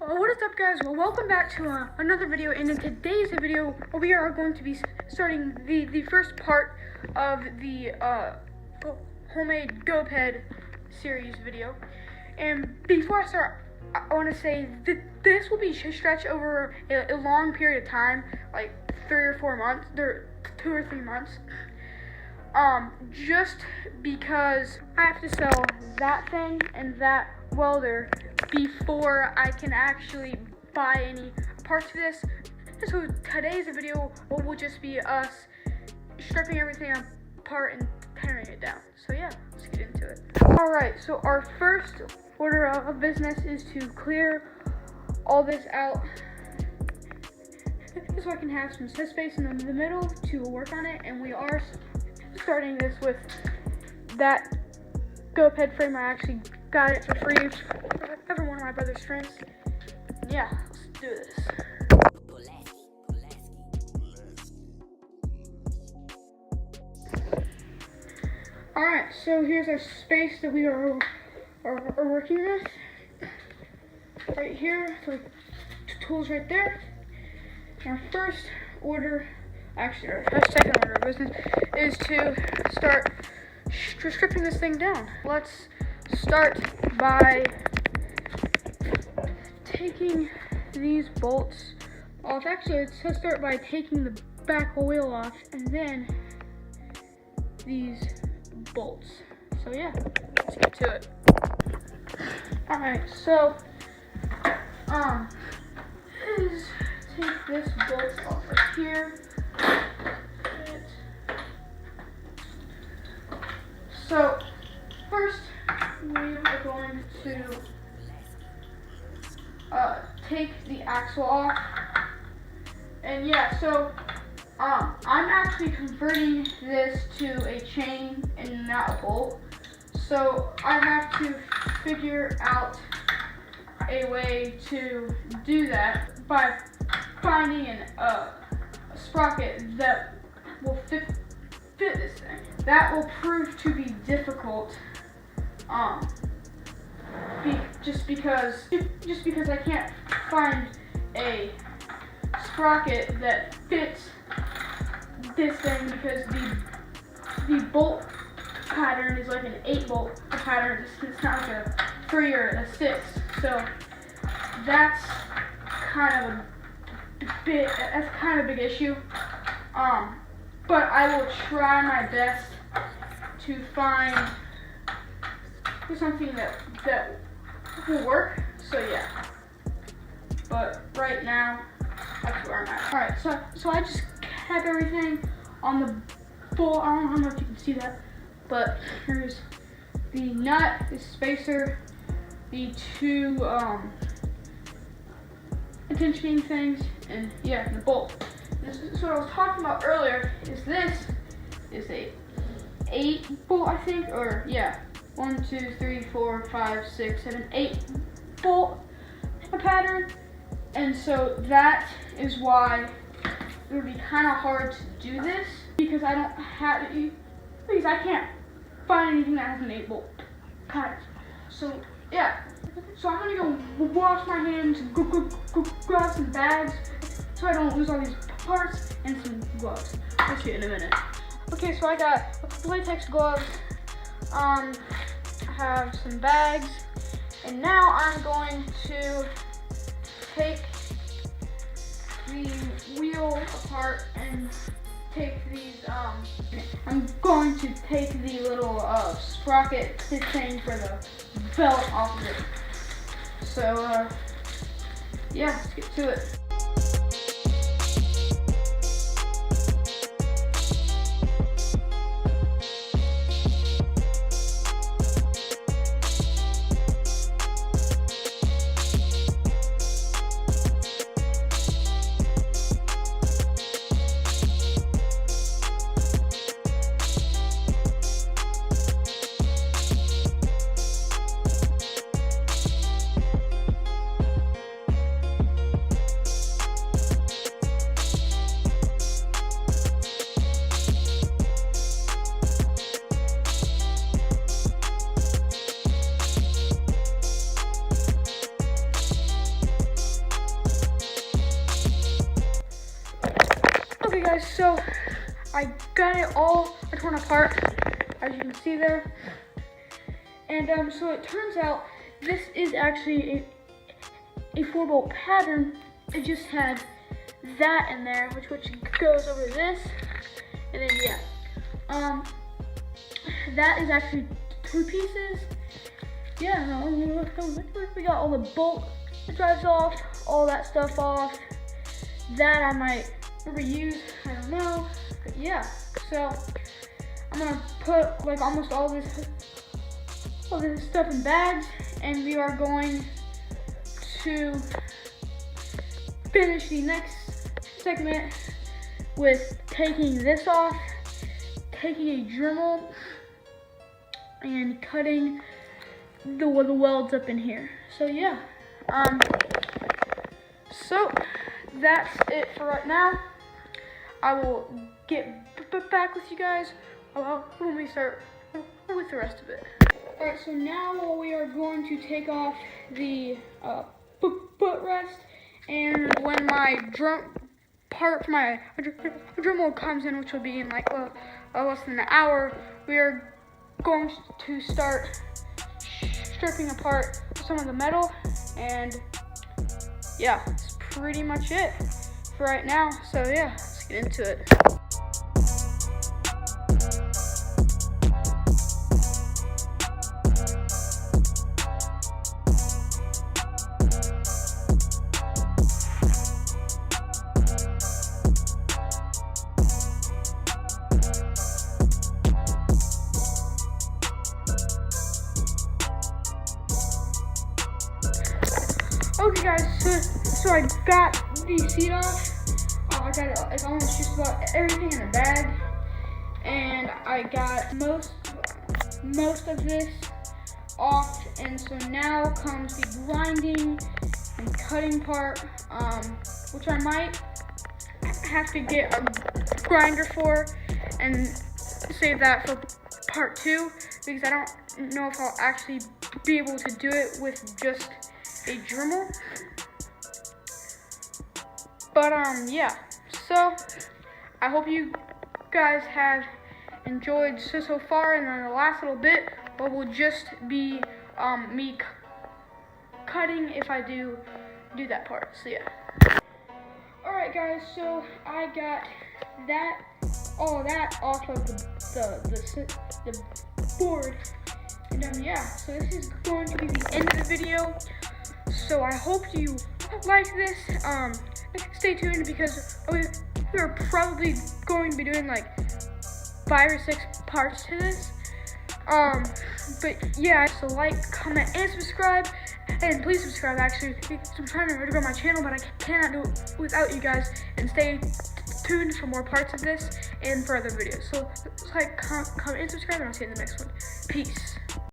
What is up, guys? Well, welcome back to another video, and in today's video we are going to be starting the first part of the homemade GoPed series video. And before I start, I want to say that this will be stretched over a long period of time, like 3 or 4 months, 2 or 3 months. Just because I have to sell that thing and that welder before I can actually buy any parts for this. So today's video will just be us stripping everything apart and tearing it down. So yeah, let's get into it. Alright, so our first order of business is to clear all this out so I can have some space in the middle to work on it. And we are starting this with that GoPed frame. I actually got it for free from one of my brother's friends. Yeah, let's do this. Alright, so here's our space that we are working with. Right here, so tools right there. Our first order, actually our second order of business, is to start stripping this thing down. Let's start by taking these bolts off. Actually, let's start by taking the back wheel off and then these bolts. So yeah, let's get to it. Alright, so is take this bolt off right here. So first we are going to take the axle off. And yeah, so I'm actually converting this to a chain and not a bolt. So I have to figure out a way to do that by finding a sprocket that will fit this thing. That will prove to be difficult, just because I can't find a sprocket that fits this thing, because the bolt pattern is like an 8-bolt pattern. It's not like a 3 or a 6. So that's kind of a big issue. But I will try my best to find something that will work. So yeah. But right now, that's where I'm at. Alright, so I just kept everything on the bolt. I don't know if you can see that, but here's the nut, the spacer, the 2 tensioning things, and yeah, the bolt. This is what I was talking about earlier. This is a 8-bolt, I think, or yeah, 1, 2, 3, 4, 5, 6, 7, 8-bolt pattern. And so that is why it would be kind of hard to do this, because I don't have, because I can't find anything that has an 8-bolt pattern. So yeah, so I'm gonna go wash my hands, go grab some bags so I don't lose all these parts, and some gloves. I'll see you in a minute. Okay, so I got latex gloves, I have some bags, and now I'm going to take the wheel apart and take these, I'm going to take the little sprocket thing for the belt off of it. So yeah, let's get to it. guys, so I got it all torn apart, as you can see there. And so it turns out this is actually a 4-bolt pattern. It just had that in there, which goes over this, and then yeah, that is actually 2 pieces. Yeah, we got all the bolt drives off, all that stuff off. That I might reuse, I don't know, but yeah. So I'm gonna put like almost all this stuff in bags, and we are going to finish the next segment with taking this off, taking a Dremel, and cutting the welds up in here. So yeah, so that's it for right now. I will get back with you guys when we start with the rest of it. Alright, so now we are going to take off the footrest, and when my part for my Dremel comes in, which will be in like less than an hour, we are going to start stripping apart some of the metal, and yeah, that's pretty much it for right now. So yeah, let's get into it. Okay guys, so I got the seat off. I got it, like almost just about everything in the bag, and I got most of this off. And so now comes the grinding and cutting part, which I might have to get a grinder for and save that for part 2, because I don't know if I'll actually be able to do it with just a Dremel. But yeah, so I hope you guys have enjoyed so far, and then the last little bit will just be me cutting if I do that part. So yeah. Alright guys, so I got all that off of the board, and yeah, so this is going to be the end of the video. So I hope you like this. Stay tuned, because we're probably going to be doing like 5 or 6 parts to this. But yeah, so like, comment, and subscribe. And please subscribe, actually, because I'm trying to grow my channel, but I cannot do it without you guys. And stay tuned for more parts of this and for other videos. So like, comment, and subscribe, and I'll see you in the next one. Peace.